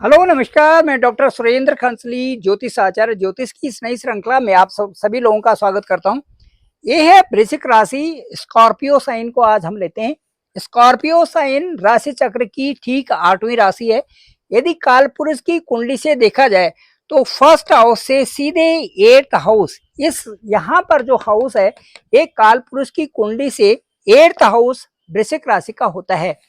Hello नमस्कार, मैं doctor Surendra खंसली ज्योतिष आचार्य ज्योतिष की इस नई श्रृंखला में आप सभी लोगों का स्वागत करता हूं। ये है वृश्चिक राशि स्कॉर्पियो साइन को आज हम लेते हैं। स्कॉर्पियो साइन राशि चक्र की ठीक 8वीं राशि है। यदि काल पुरुष की कुंडली से देखा जाए तो फर्स्ट हाउस से सीधे 8th हाउस, इस यहाँ पर जो हाउस है एक काल पुरुष की कुंडली से 8th हाउस वृश्चिक राशि का होता है।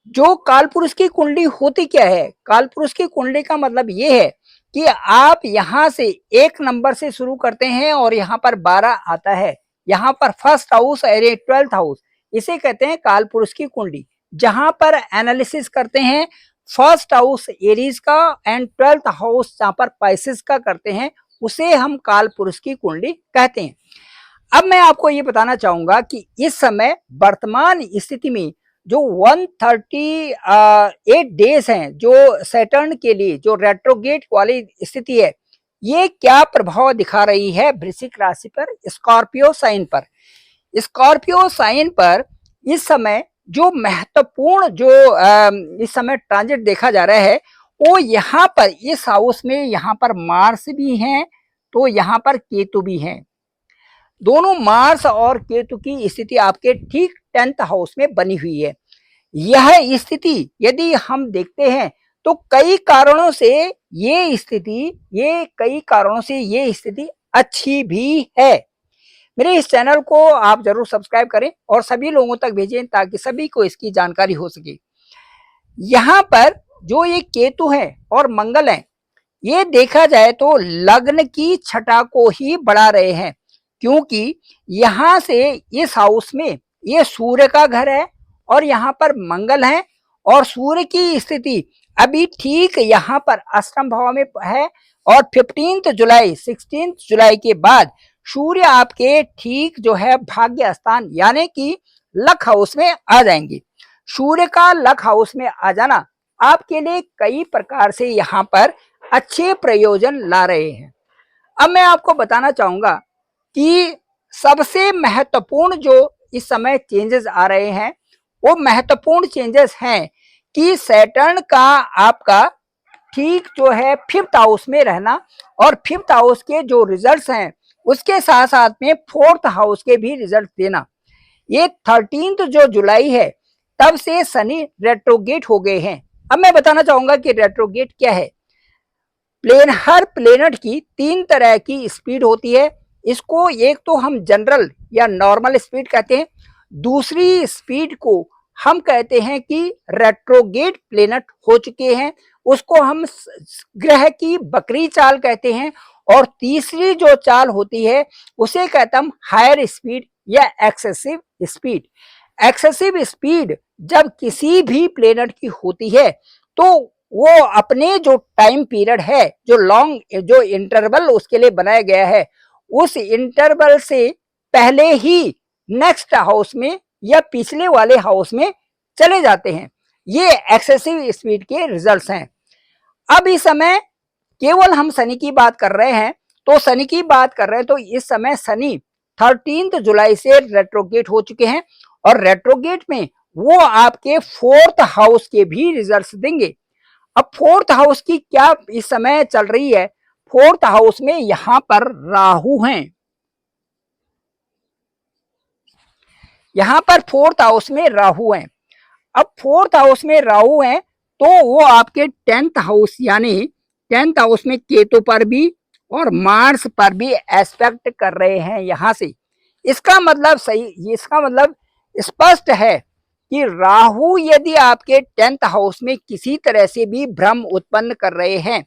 जो काल पुरुष की कुंडली होती क्या है? काल पुरुष की कुंडली का मतलब ये है कि आप यहां से एक नंबर से शुरू करते हैं और यहाँ पर 12 आता है। यहाँ पर फर्स्ट हाउस और 12th हाउस, इसे कहते हैं काल पुरुष की कुंडली। जहां पर एनालिसिस करते हैं फर्स्ट हाउस एरीज का एंड 12th हाउस जहां पर पाइसेस का करते हैं, उसे हम काल पुरुष की कुंडली कहते हैं। अब मैं आपको ये बताना चाहूंगा कि इस समय वर्तमान स्थिति में जो 138 डेज हैं जो सैटर्न के लिए जो रेट्रोगेट वाली स्थिति है, ये क्या प्रभाव दिखा रही है वृश्चिक राशि पर, स्कॉर्पियो साइन पर। स्कॉर्पियो साइन पर इस समय जो महत्वपूर्ण जो इस समय ट्रांजिट देखा जा रहा है वो यहाँ पर इस हाउस में यहाँ पर मार्स भी हैं तो यहाँ पर केतु भी हैं। दोनों मार्स और केतु की स्थिति आपके ठीक 10th हाउस में बनी हुई है। यह स्थिति यदि हम देखते हैं तो कई कारणों से ये स्थिति अच्छी भी है। मेरे इस चैनल को आप जरूर सब्सक्राइब करें और सभी लोगों तक भेजें ताकि सभी को इसकी जानकारी हो सके। यहाँ पर जो ये केतु है और मंगल है, ये देखा जाए तो लग्न की छटा को ही बढ़ा रहे हैं, क्योंकि यहां से इस हाउस में ये सूर्य का घर है और यहाँ पर मंगल है और सूर्य की स्थिति अभी ठीक यहाँ पर अष्टम भाव में है और 16 जुलाई के बाद सूर्य आपके ठीक जो है भाग्य स्थान यानी कि लक हाउस में आ जाएंगे। सूर्य का लक हाउस में आ जाना आपके लिए कई प्रकार से यहाँ पर अच्छे प्रयोजन ला रहे हैं। अब मैं आपको बताना चाहूंगा कि सबसे महत्वपूर्ण जो इस समय चेंजेस आ रहे हैं वो महत्वपूर्ण चेंजेस हैं कि सैटर्न का आपका ठीक जो है 5th हाउस में रहना और 5th हाउस के जो रिजल्ट्स हैं उसके साथ साथ में 4th हाउस के भी रिजल्ट देना। ये 13 जो जुलाई है तब से शनि रेट्रोगेट हो गए हैं। अब मैं बताना चाहूंगा कि रेट्रोगेट क्या है। हर प्लेनेट की 3 तरह की स्पीड होती है। इसको एक तो हम जनरल या नॉर्मल स्पीड कहते हैं, दूसरी स्पीड को हम कहते हैं कि रेट्रोगेट प्लेनेट हो चुके हैं, उसको हम ग्रह की बकरी चाल कहते हैं, और तीसरी जो चाल होती है उसे कहते हम हायर स्पीड या एक्सेसिव स्पीड। एक्सेसिव स्पीड जब किसी भी प्लेनेट की होती है तो वो अपने जो टाइम पीरियड है, जो लॉन्ग जो इंटरवल उसके लिए बनाया गया है, उस इंटरवल से पहले ही नेक्स्ट हाउस में या पिछले वाले हाउस में चले जाते हैं। ये एक्सेसिव स्पीड के रिजल्ट्स हैं। अब इस समय केवल हम शनि की बात कर रहे हैं तो इस समय शनि 13 जुलाई से रेट्रोगेट हो चुके हैं और रेट्रोगेट में वो आपके 4th हाउस के भी रिजल्ट्स देंगे। अब 4th हाउस की क्या इस समय चल रही है, 4th हाउस में यहां पर राहु हैं। यहां पर 4th हाउस में राहु हैं। अब 4th हाउस में राहु हैं तो वो आपके 10th हाउस यानी 10th हाउस में केतु पर भी और मार्स पर भी एस्पेक्ट कर रहे हैं यहां से। इसका मतलब स्पष्ट है कि राहु यदि आपके 10th हाउस में किसी तरह से भी भ्रम उत्पन्न कर रहे हैं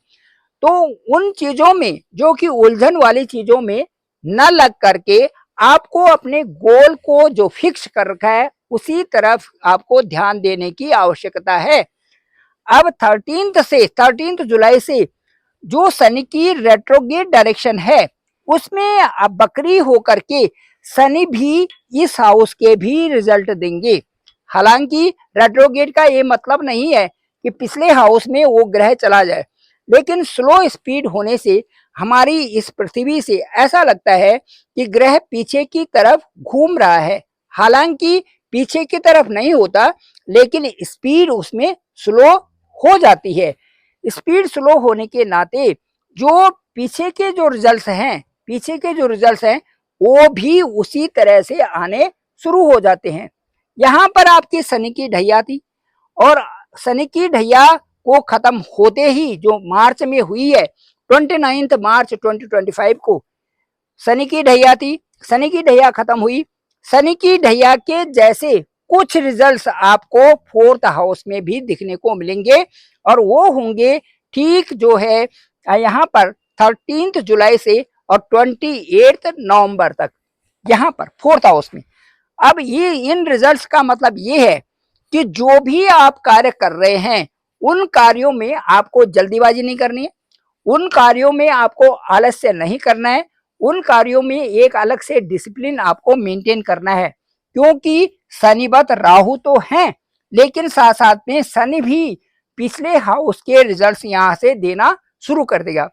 तो उन चीजों में जो कि उलझन वाली चीजों में न लग करके आपको अपने गोल को जो फिक्स कर रखा है उसी तरफ आपको ध्यान देने की आवश्यकता है। अब 13 जुलाई से जो शनि की रेट्रोगेट डायरेक्शन है उसमें अब बकरी होकर के शनि भी इस हाउस के भी रिजल्ट देंगे। हालांकि रेट्रोगेट का ये मतलब नहीं है कि पिछले हाउस में वो ग्रह चला जाए, लेकिन स्लो स्पीड होने से हमारी इस पृथ्वी से ऐसा लगता है कि ग्रह पीछे की तरफ घूम रहा है। हालांकि पीछे की तरफ नहीं होता, लेकिन स्पीड उसमें स्लो हो जाती है। स्पीड स्लो होने के नाते जो पीछे के जो रिजल्ट्स हैं वो भी उसी तरह से आने शुरू हो जाते हैं। यहाँ पर आपकी शनि की ढैया थी और शनि की ढैया को खत्म होते ही जो मार्च में हुई है 29 मार्च 2025 को शनि की ढैया थी, शनि की ढैया खत्म हुई। शनि की ढैया के जैसे कुछ रिजल्ट्स आपको फोर्थ हाउस में भी दिखने को मिलेंगे और वो होंगे ठीक जो है यहाँ पर 13 जुलाई से और 28 नवंबर तक यहाँ पर फोर्थ हाउस में। अब ये इन रिजल्ट्स का मतलब ये है कि जो भी आप कार्य कर रहे हैं उन कार्यों में आपको जल्दीबाजी नहीं करनी है, उन कार्यों में आपको आलस्य नहीं करना है, उन कार्यों में एक अलग से डिसिप्लिन आपको मेंटेन करना है। क्योंकि शनिवत राहु तो हैं लेकिन साथ साथ में शनि भी पिछले हाउस के रिजल्ट्स यहां से देना शुरू कर देगा।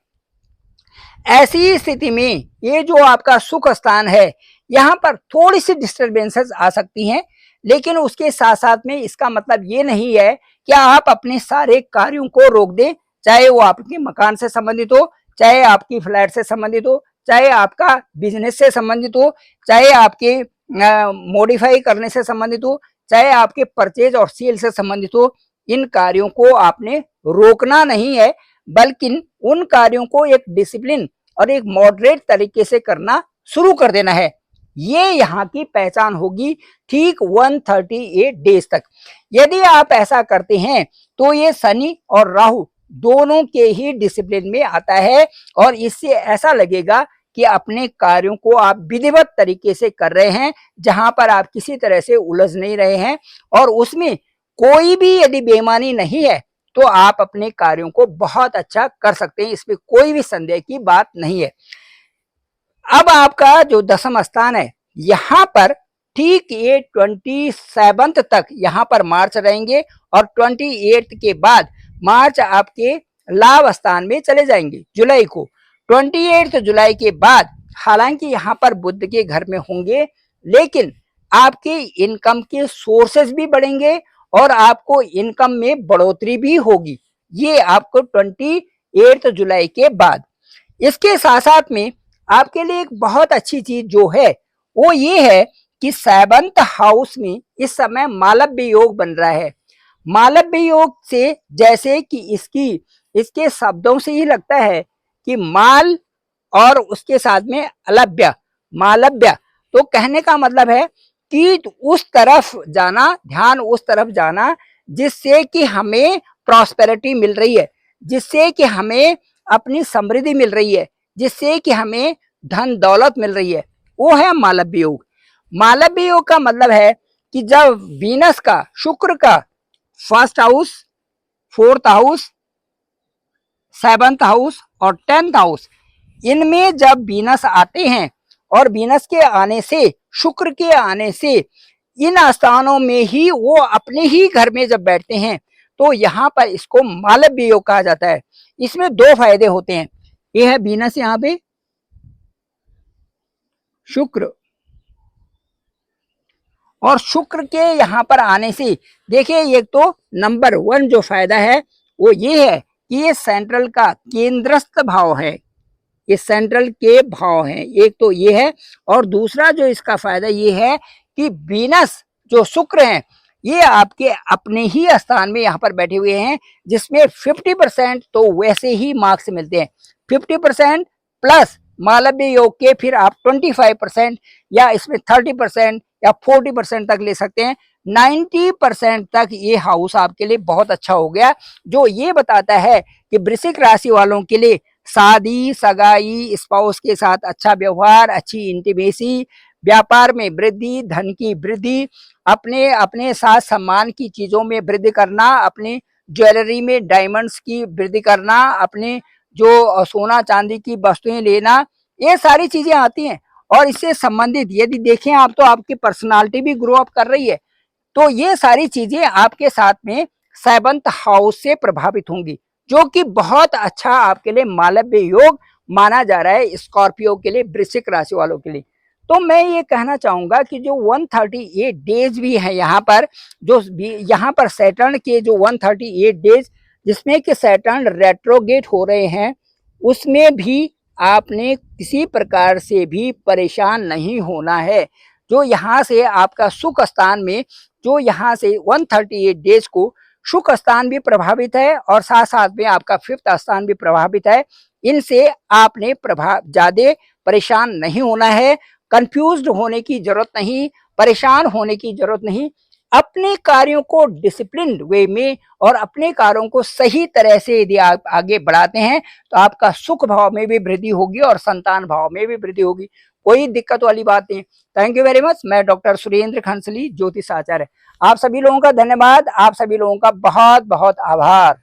ऐसी स्थिति में ये जो आपका सुख स्थान है यहाँ पर थोड़ी सी डिस्टर्बेंसेस आ सकती हैं, लेकिन उसके साथ साथ में इसका मतलब ये नहीं है कि आप अपने सारे कार्यों को रोक दें, चाहे वो आपके मकान से संबंधित हो, चाहे आपकी फ्लैट से संबंधित हो, चाहे आपका बिजनेस से संबंधित हो, चाहे आपके मॉडिफाई करने से संबंधित हो, चाहे आपके परचेज और सेल से संबंधित हो। इन कार्यों को आपने रोकना नहीं है बल्कि उन कार्यों को एक डिसिप्लिन और एक मॉडरेट तरीके से करना शुरू कर देना है। ये यहाँ की पहचान होगी ठीक 138 डेज तक। यदि आप ऐसा करते हैं तो ये शनि और राहु दोनों के ही डिसिप्लिन में आता है और इससे ऐसा लगेगा कि अपने कार्यों को आप विधिवत तरीके से कर रहे हैं, जहां पर आप किसी तरह से उलझ नहीं रहे हैं और उसमें कोई भी यदि बेईमानी नहीं है तो आप अपने कार्यों को बहुत अच्छा कर सकते हैं, इसमें कोई भी संदेह की बात नहीं है। अब आपका जो दशम स्थान है यहाँ पर ठीक ये 27 तक यहाँ पर मार्च रहेंगे और 28 के बाद मार्च आपके लाभ स्थान में चले जाएंगे जुलाई को। 28 जुलाई के बाद हालांकि यहाँ पर बुध के घर में होंगे लेकिन आपके इनकम के सोर्सेस भी बढ़ेंगे और आपको इनकम में बढ़ोतरी भी होगी, ये आपको 28 जुलाई के बाद। इसके साथ साथ में आपके लिए एक बहुत अच्छी चीज जो है वो ये है कि 7th हाउस में इस समय मालव्य योग बन रहा है। मालव्य योग से जैसे कि इसके शब्दों से ही लगता है कि माल और उसके साथ में अलव्य मालव्य, तो कहने का मतलब है कि उस तरफ जाना, ध्यान उस तरफ जाना जिससे कि हमें प्रॉस्पेरिटी मिल रही है, जिससे कि हमें अपनी समृद्धि मिल रही है, जिससे कि हमें धन दौलत मिल रही है, वो है मालव्य योग। मालव्य योग का मतलब है कि जब वीनस का, शुक्र का 1st house, 4th house, 7th house और 10th हाउस, इनमें जब वीनस आते हैं और वीनस के आने से, शुक्र के आने से इन स्थानों में ही वो अपने ही घर में जब बैठते हैं तो यहाँ पर इसको मालव्य योग कहा जाता है। इसमें 2 फायदे होते हैं, ये है वीनस यहाँ पे, शुक्र, और शुक्र के यहाँ पर आने से देखिए एक तो नंबर 1 जो फायदा है वो ये है कि ये सेंट्रल का केंद्रस्थ भाव है, ये सेंट्रल के भाव हैं, एक तो ये है। और दूसरा जो इसका फायदा ये है कि वीनस जो शुक्र हैं ये आपके अपने ही स्थान में यहाँ पर बैठे हुए हैं, जिसमें 50% तो वैसे ही मार्क्स मिलते हैं, 50% प्लस मालव्य योग के फिर आप 25% या इसमें 30% या 40% तक ले सकते हैं। 90% तक ये हाउस आपके लिए बहुत अच्छा हो गया, जो ये बताता है कि वृश्चिक राशि वालों के लिए शादी, सगाई, स्पाउस के साथ अच्छा व्यवहार, अच्छी इंटीमेसी, व्यापार में वृद्धि, धन की वृद्धि, अपने साथ सम्मान की चीजों में वृद्धि करना, अपने ज्वेलरी में डायमंड्स की वृद्धि करना, अपने जो सोना चांदी की वस्तुएं लेना, ये सारी चीजें आती हैं। और इससे संबंधित यदि देखें आप तो आपकी पर्सनालिटी भी ग्रो अप कर रही है, तो ये सारी चीजें आपके साथ में 7th हाउस से प्रभावित होंगी, जो कि बहुत अच्छा आपके लिए मालव्य योग माना जा रहा है स्कॉर्पियो के लिए, वृश्चिक राशि वालों के लिए। तो मैं ये कहना चाहूंगा कि जो 138 डेज भी है यहाँ पर, जो यहाँ पर सैटर्न के जो 138 डेज जिसमें कि सैटर्न रेट्रोगेट हो रहे हैं, उसमें भी आपने किसी प्रकार से भी परेशान नहीं होना है। जो यहाँ से आपका सुख स्थान में, जो यहाँ से 138 डेज को सुख स्थान भी प्रभावित है और साथ साथ में आपका 5th स्थान भी प्रभावित है। इनसे आपने ज्यादा परेशान नहीं होना है, कंफ्यूज्ड होने की जरूरत नहीं, परेशान होने की जरूरत नहीं। अपने कार्यों को डिसिप्लिन्ड वे में और अपने कार्यों को सही तरह से यदि आप आगे बढ़ाते हैं तो आपका सुख भाव में भी वृद्धि होगी और संतान भाव में भी वृद्धि होगी। कोई दिक्कत वाली बात नहीं। Thank you very much. मैं डॉक्टर सुरेंद्र खंसली, ज्योतिष आचार्य। आप सभी लोगों का धन्यवाद, आप सभी लोगों का बहुत बहुत आभार।